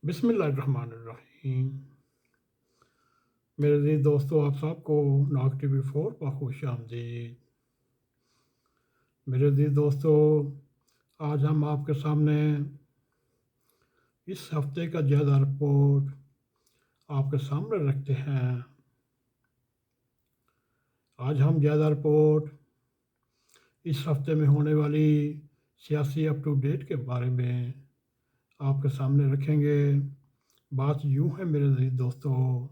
बिस्मिल्लाहिर्रहमानिर्रहीम। मेरे अज़ीज़ दोस्तों, आप सबको नाग TV4 पर खुश आमदीद। मेरे अज़ीज़ दोस्तों, आज हम आपके सामने इस हफ़्ते का जायज़ा रिपोर्ट आपके सामने रखते हैं। आज हम जायज़ा रिपोर्ट इस हफ़्ते में होने वाली सियासी अप टू डेट के बारे में आपके सामने रखेंगे। बात यूँ है मेरे अज़ीज़ दोस्तों,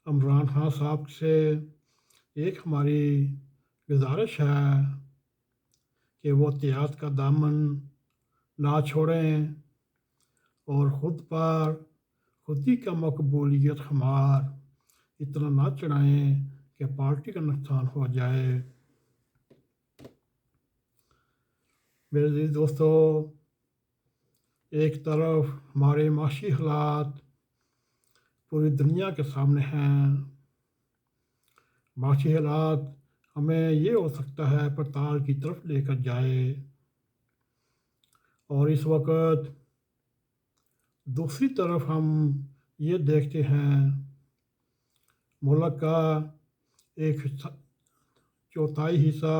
इमरान खान साहब से एक हमारी गुजारिश है कि वो एहतियात का दामन ना छोड़ें और ख़ुद पर खुदी का मकबूलियत खुमार इतना ना चढ़ाएं कि पार्टी का नुकसान हो जाए। मेरे अज़ीज़ दोस्तों, एक तरफ हमारे माशी हालात पूरी दुनिया के सामने हैं। माशी हालात हमें ये हो सकता है पड़ताल की तरफ लेकर जाए, और इस वक्त दूसरी तरफ हम ये देखते हैं मुल्क का एक चौथाई हिस्सा,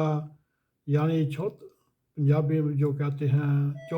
यानी पंजाबी में जो कहते हैं